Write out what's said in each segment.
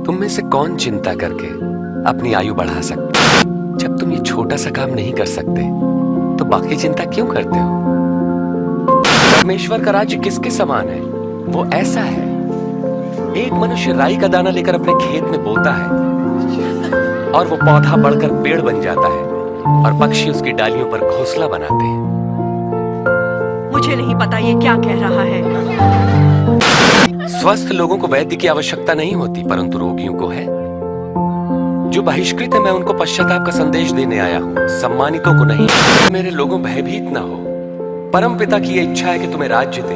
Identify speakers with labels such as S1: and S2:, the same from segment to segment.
S1: तुम में से कौन चिंता करके अपनी आयु बढ़ा सकता है? जब तुम ये छोटा सा काम नहीं कर सकते तो बाकी चिंता क्यों करते हो? परमेश्वर का राज्य किसके समान है? वो ऐसा है, एक मनुष्य राई का दाना लेकर अपने खेत में बोता है और वो पौधा बढ़कर पेड़ बन जाता है और पक्षी उसकी डालियों पर घोंसला बनाते हैं।
S2: मुझे नहीं पता ये क्या कह रहा है।
S1: स्वस्थ लोगों को वैद्य की आवश्यकता नहीं होती, परंतु रोगियों को है। जो बहिष्कृत है, मैं उनको पश्चाताप का संदेश देने आया हूँ, सम्मानितों को नहीं। मेरे लोगों भयभीत ना हो। परम पिता की यह इच्छा है कि तुम्हें राज्य दे।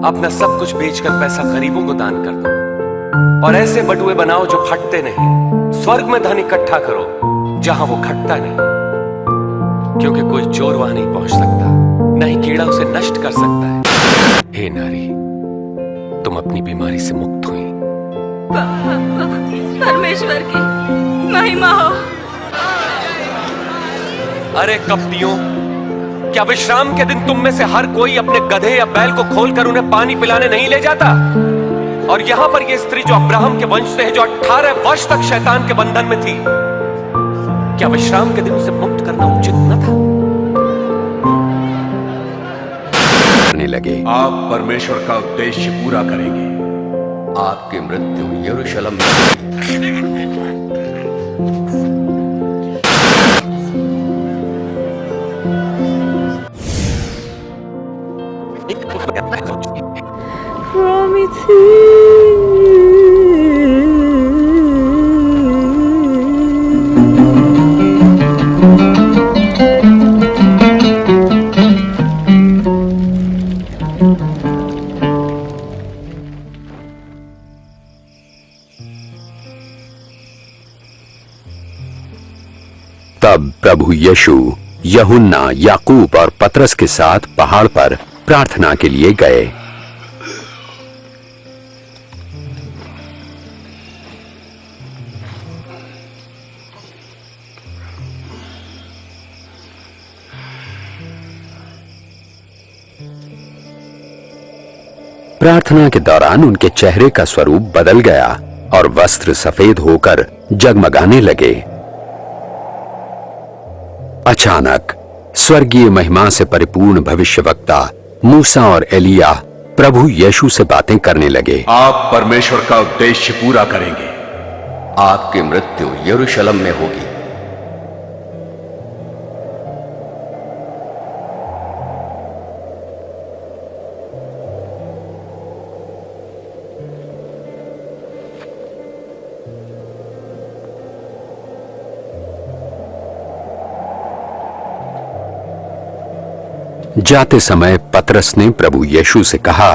S1: अपना सब कुछ बेचकर पैसा गरीबों को दान कर दो और ऐसे बटुए बनाओ जो फटते नहीं। स्वर्ग में धन इकट्ठा करो जहां वो घटता नहीं, क्योंकि कोई चोर वहां नहीं पहुंच सकता, न ही कीड़ा उसे नष्ट कर सकता है। हे नारी, तुम अपनी बीमारी से मुक्त हुई।
S2: परमेश्वर की महिमा हो।
S1: अरे कपटियों, क्या विश्राम के दिन तुम में से हर कोई अपने गधे या बैल को खोलकर उन्हें पानी पिलाने नहीं ले जाता? और यहां पर यह स्त्री जो अब्राहम के वंश से है, जो 18 वर्ष तक शैतान के बंधन में थी, क्या विश्राम के दिन उसे मुक्त करना उचित न था? लगे
S3: आप परमेश्वर का उद्देश्य पूरा करेंगे।
S1: आपकी मृत्यु यरूशलेम में
S4: तब प्रभु यीशु यूहन्ना, याकूब और पतरस के साथ पहाड़ पर प्रार्थना के लिए गए। प्रार्थना के दौरान उनके चेहरे का स्वरूप बदल गया और वस्त्र सफेद होकर जगमगाने लगे। अचानक स्वर्गीय महिमा से परिपूर्ण भविष्यवक्ता मूसा और एलिया प्रभु यीशु से बातें करने लगे।
S3: आप परमेश्वर का उद्देश्य पूरा करेंगे।
S1: आपकी मृत्यु यरूशलेम में होगी।
S4: जाते समय पतरस ने प्रभु यीशु से कहा,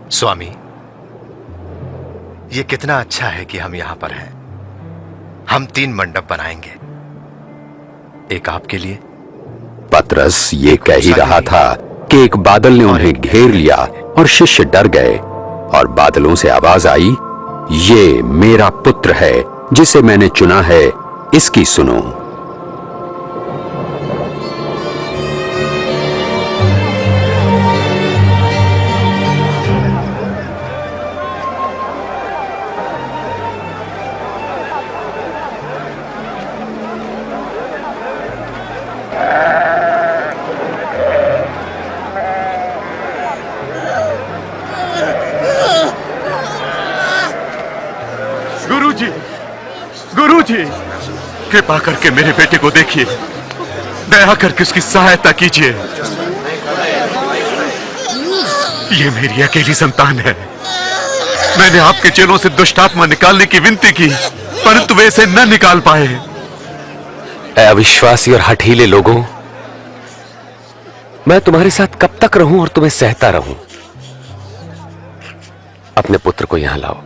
S5: स्वामी, ये कितना अच्छा है कि हम यहां पर हैं। हम 3 मंडप बनाएंगे, एक आपके लिए।
S4: पतरस ये कह ही रहा था कि एक बादल ने उन्हें घेर लिया और शिष्य डर गए और बादलों से आवाज आई, ये मेरा पुत्र है जिसे मैंने चुना है, इसकी सुनो।
S3: गुरुजी, कृपा करके मेरे बेटे को देखिए, दया करके उसकी सहायता कीजिए। ये मेरी अकेली संतान है। मैंने आपके चेलों से दुष्ट आत्मा निकालने की विनती की, परंतु वे इसे न निकाल पाए।
S1: अविश्वासी और हठीले लोगों, मैं तुम्हारे साथ कब तक रहूं और तुम्हें सहता रहूं? अपने पुत्र को यहां लाओ।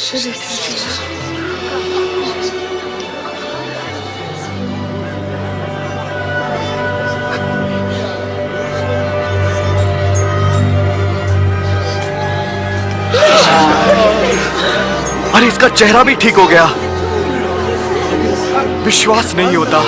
S6: अरे इसका चेहरा भी ठीक हो गया। विश्वास नहीं होता।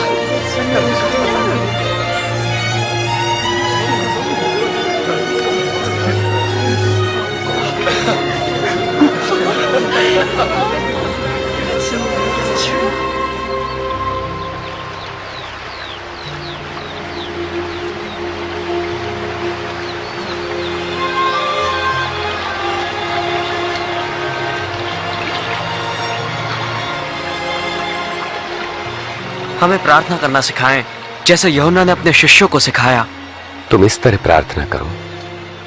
S6: हमें प्रार्थना करना सिखाएं, जैसे यूहन्ना ने अपने शिष्यों को सिखाया।
S1: तुम इस तरह प्रार्थना करो,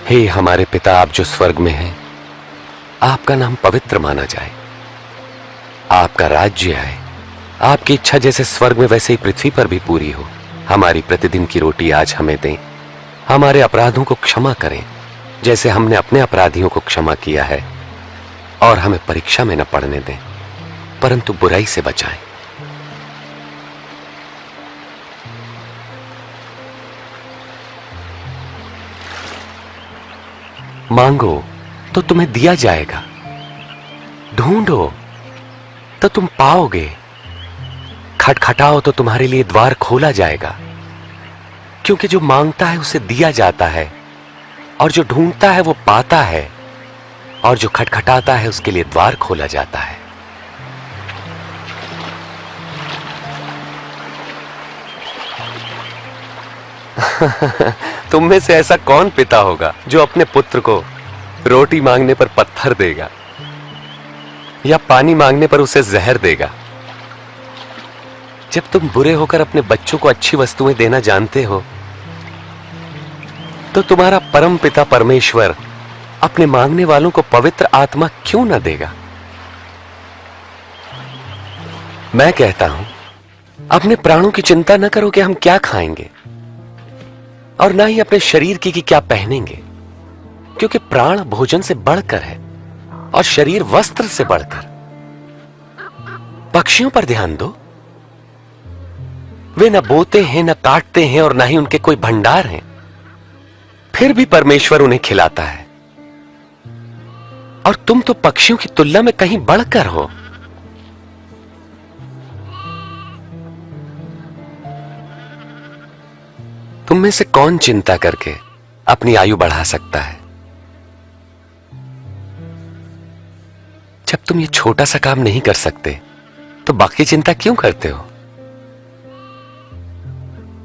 S1: हे हमारे पिता आप जो स्वर्ग में हैं, आपका नाम पवित्र माना जाए, आपका राज्य आए, आपकी इच्छा जैसे स्वर्ग में वैसे ही पृथ्वी पर भी पूरी हो। हमारी प्रतिदिन की रोटी आज हमें दें, हमारे अपराधों को क्षमा करें जैसे हमने अपने अपराधियों को क्षमा किया है, और हमें परीक्षा में न पड़ने दें परंतु बुराई से बचाएं। मांगो तो तुम्हें दिया जाएगा, ढूंढो तो तुम पाओगे, खटखटाओ तो तुम्हारे लिए द्वार खोला जाएगा। क्योंकि जो मांगता है उसे दिया जाता है, और जो ढूंढता है वो पाता है, और जो खटखटाता है उसके लिए द्वार खोला जाता है। तुम में से ऐसा कौन पिता होगा जो अपने पुत्र को रोटी मांगने पर पत्थर देगा या पानी मांगने पर उसे जहर देगा? जब तुम बुरे होकर अपने बच्चों को अच्छी वस्तुएं देना जानते हो, तो तुम्हारा परम पिता परमेश्वर अपने मांगने वालों को पवित्र आत्मा क्यों न देगा? मैं कहता हूं, अपने प्राणों की चिंता न करो कि हम क्या खाएंगे, और ना ही अपने शरीर की कि क्या पहनेंगे, क्योंकि प्राण भोजन से बढ़कर है और शरीर वस्त्र से बढ़कर। पक्षियों पर ध्यान दो, वे न बोते हैं, न काटते हैं, और ना ही उनके कोई भंडार हैं, फिर भी परमेश्वर उन्हें खिलाता है। और तुम तो पक्षियों की तुलना में कहीं बढ़कर हो। तुम में से कौन चिंता करके अपनी आयु बढ़ा सकता है? जब तुम ये छोटा सा काम नहीं कर सकते तो बाकी चिंता क्यों करते हो?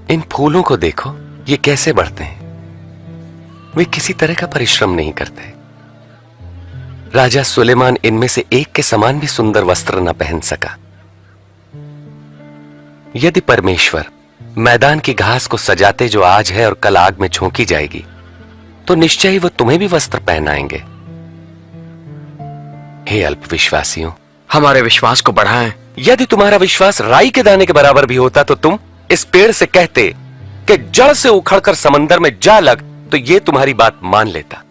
S1: इन फूलों को देखो, ये कैसे बढ़ते हैं। वे किसी तरह का परिश्रम नहीं करते। राजा सुलेमान इनमें से एक के समान भी सुंदर वस्त्र न पहन सका। यदि परमेश्वर मैदान की घास को सजाते जो आज है और कल आग में झोंकी जाएगी, तो निश्चय ही वो तुम्हें भी वस्त्र पहनाएंगे। हे अल्पविश्वासियों,
S6: हमारे विश्वास को बढ़ाएं।
S1: यदि तुम्हारा विश्वास राई के दाने के बराबर भी होता तो तुम इस पेड़ से कहते कि जड़ से उखड़कर समंदर में जा लग, तो ये तुम्हारी बात मान लेता।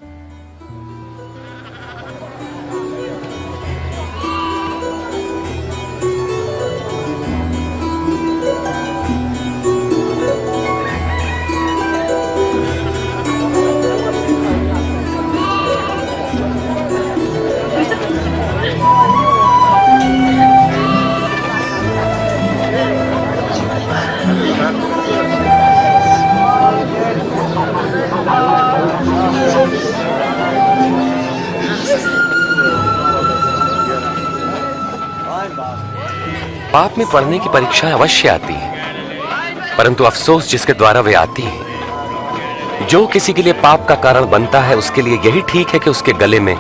S1: पाप में पड़ने की परीक्षाएं अवश्य आती हैं, परंतु अफसोस जिसके द्वारा वे आती हैं। जो किसी के लिए पाप का कारण बनता है, उसके लिए यही ठीक है कि उसके गले में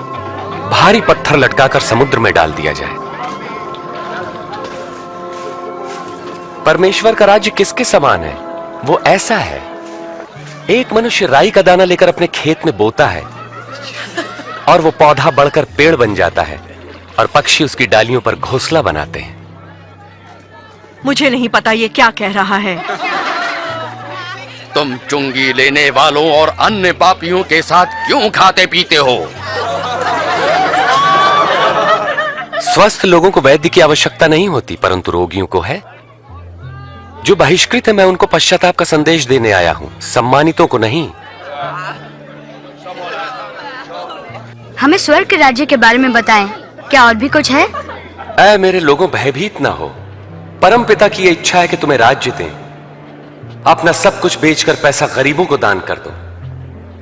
S1: भारी पत्थर लटकाकर समुद्र में डाल दिया जाए। परमेश्वर का राज्य किसके समान है? वो ऐसा है, एक मनुष्य राई का दाना लेकर अपने खेत में बोता है, और वो पौधा बढ़कर पेड़ बन जाता है, और पक्षी उसकी डालियों पर घोंसला बनाते हैं।
S2: मुझे नहीं पता ये क्या कह रहा है।
S7: तुम चुंगी लेने वालों और अन्य पापियों के साथ क्यों खाते पीते हो?
S1: स्वस्थ लोगों को वैद्य की आवश्यकता नहीं होती, परंतु रोगियों को है। जो बहिष्कृत है मैं उनको पश्चाताप का संदेश देने आया हूं, सम्मानितों को नहीं।
S8: हमें स्वर्ग के राज्य के बारे में बताएं। क्या और भी कुछ है?
S1: ऐ मेरे लोगों, भयभीत ना हो। परम पिता की यह इच्छा है कि तुम्हें राज्य दें। अपना सब कुछ बेचकर पैसा गरीबों को दान कर दो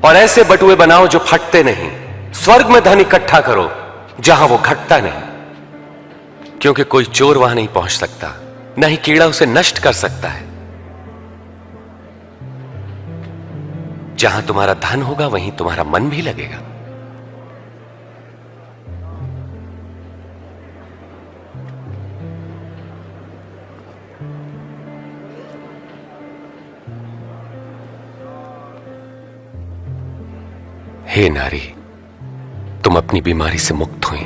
S1: और ऐसे बटुए बनाओ जो फटते नहीं। स्वर्ग में धन इकट्ठा करो जहां वो घटता नहीं, क्योंकि कोई चोर वहां नहीं पहुंच सकता, न ही कीड़ा उसे नष्ट कर सकता है। जहां तुम्हारा धन होगा वहीं तुम्हारा मन भी लगेगा। हे नारी, तुम अपनी बीमारी से मुक्त हुई।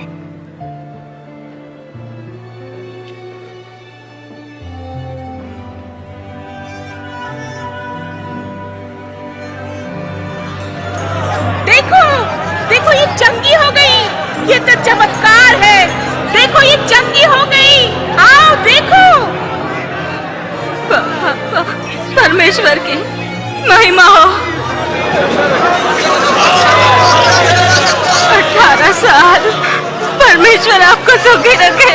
S2: देखो, देखो ये चंगी हो गई। ये तो चमत्कार है। देखो ये चंगी हो गई। आओ देखो। परमेश्वर की महिमा हो। 18 साल। परमेश्वर आपको सुखी रखे।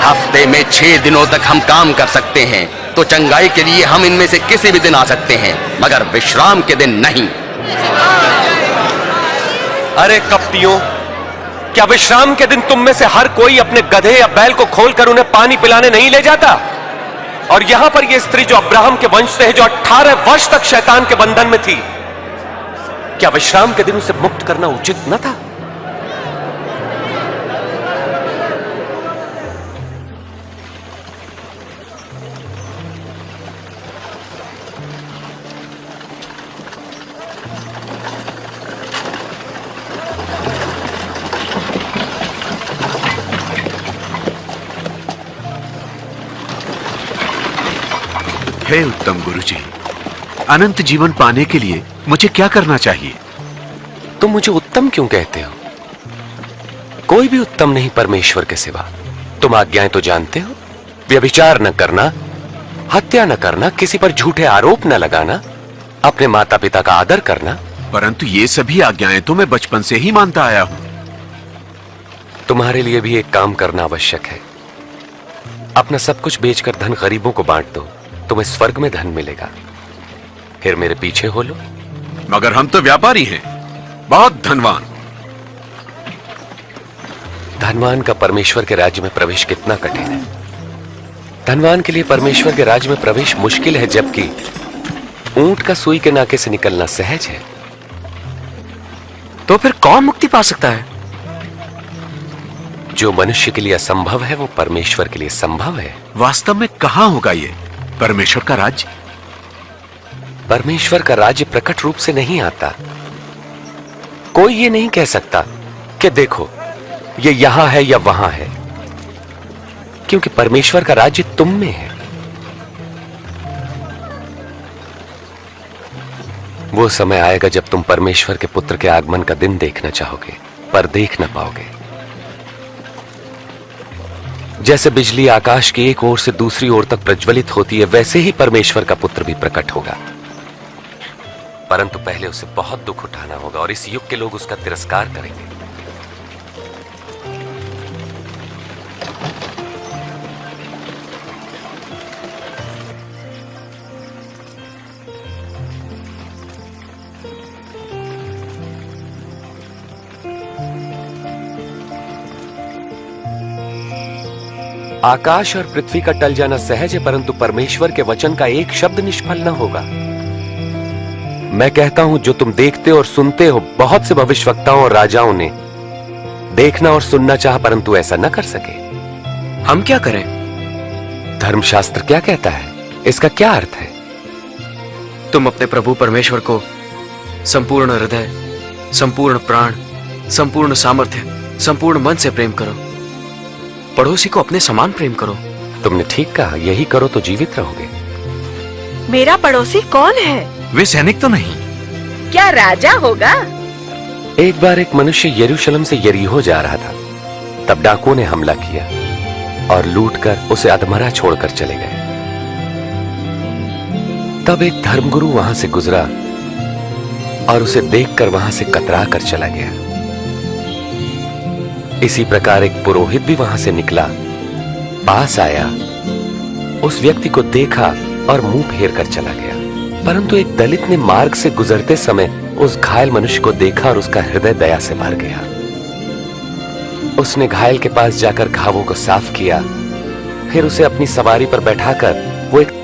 S7: हफ्ते में 6 दिनों तक हम काम कर सकते हैं, तो चंगाई के लिए हम इनमें से किसी भी दिन आ सकते हैं, मगर विश्राम के दिन नहीं।
S1: अरे कपटियों, क्या विश्राम के दिन तुम में से हर कोई अपने गधे या बैल को खोलकर उन्हें पानी पिलाने नहीं ले जाता? और यहां पर यह स्त्री जो अब्राहम के वंश से है, जो 18 वर्ष तक शैतान के बंधन में थी, क्या विश्राम के दिन उसे मुक्त करना उचित न था?
S3: हे उत्तम गुरुजी, अनंत जीवन पाने के लिए मुझे क्या करना चाहिए?
S1: तुम मुझे उत्तम क्यों कहते हो? कोई भी उत्तम नहीं परमेश्वर के सिवा। तुम आज्ञाएं तो जानते हो। व्यभिचार न करना, हत्या न करना, किसी पर झूठे आरोप न लगाना, अपने माता पिता का आदर करना।
S3: परंतु ये सभी आज्ञाएं तो मैं बचपन से ही मानता आया हूं।
S1: तुम्हारे लिए भी एक काम करना आवश्यक है। अपना सब कुछ बेचकर धन गरीबों को बांट दो, तुम्हें स्वर्ग में धन मिलेगा। फिर मेरे पीछे हो लो।
S3: मगर हम तो व्यापारी हैं, बहुत धनवान।
S1: धनवान का परमेश्वर के राज्य में प्रवेश कितना कठिन है। धनवान के लिए परमेश्वर के राज्य में प्रवेश मुश्किल है, जबकि ऊंट का सुई के नाके से निकलना सहज है।
S6: तो फिर कौन मुक्ति पा सकता है?
S1: जो मनुष्य के लिए असंभव है वो परमेश्वर के लिए संभव है।
S3: वास्तव में कहां होगा ये परमेश्वर का राज्य?
S1: परमेश्वर का राज्य प्रकट रूप से नहीं आता। कोई ये नहीं कह सकता कि देखो ये यहां है या वहां है, क्योंकि परमेश्वर का राज्य तुम में है। वो समय आएगा जब तुम परमेश्वर के पुत्र के आगमन का दिन देखना चाहोगे, पर देख ना पाओगे। जैसे बिजली आकाश की एक ओर से दूसरी ओर तक प्रज्वलित होती है, वैसे ही परमेश्वर का पुत्र भी प्रकट होगा। परंतु पहले उसे बहुत दुख उठाना होगा और इस युग के लोग उसका तिरस्कार करेंगे। आकाश और पृथ्वी का टल जाना सहज है, परंतु परमेश्वर के वचन का एक शब्द निष्फल न होगा। मैं कहता हूं, जो तुम देखते और सुनते हो, बहुत से भविष्यवक्ताओं और राजाओं ने देखना और सुनना चाहा, परंतु ऐसा न कर सके।
S6: हम क्या करें?
S1: धर्मशास्त्र क्या कहता है? इसका क्या अर्थ है?
S6: तुम अपने प्रभु परमेश्वर को संपूर्ण हृदय, संपूर्ण प्राण, संपूर्ण सामर्थ्य, संपूर्ण मन से प्रेम करो। पड़ोसी को अपने समान प्रेम करो।
S1: तुमने ठीक कहा, यही करो तो जीवित रहोगे।
S2: मेरा पड़ोसी कौन है?
S3: वे सैनिक तो नहीं?
S2: क्या राजा होगा?
S1: एक बार एक मनुष्य यरूशलेम से यरीहो जा रहा था। तब डाकुओं ने हमला किया और लूटकर उसे अधमरा छोड़कर चले गए। तब एक धर्मगुरु वहां से गुजरा और उसे देखकर वहां से कतरा कर चला गया। इसी प्रकार एक पुरोहित भी वहां से निकला, पास आया, उस व्यक्ति को देखा और मुंह फेर कर चला गया। परंतु एक दलित ने मार्ग से गुजरते समय उस घायल मनुष्य को देखा और उसका हृदय दया से भर गया। उसने घायल के पास जाकर घावों को साफ किया, फिर उसे अपनी सवारी पर बैठाकर वो एक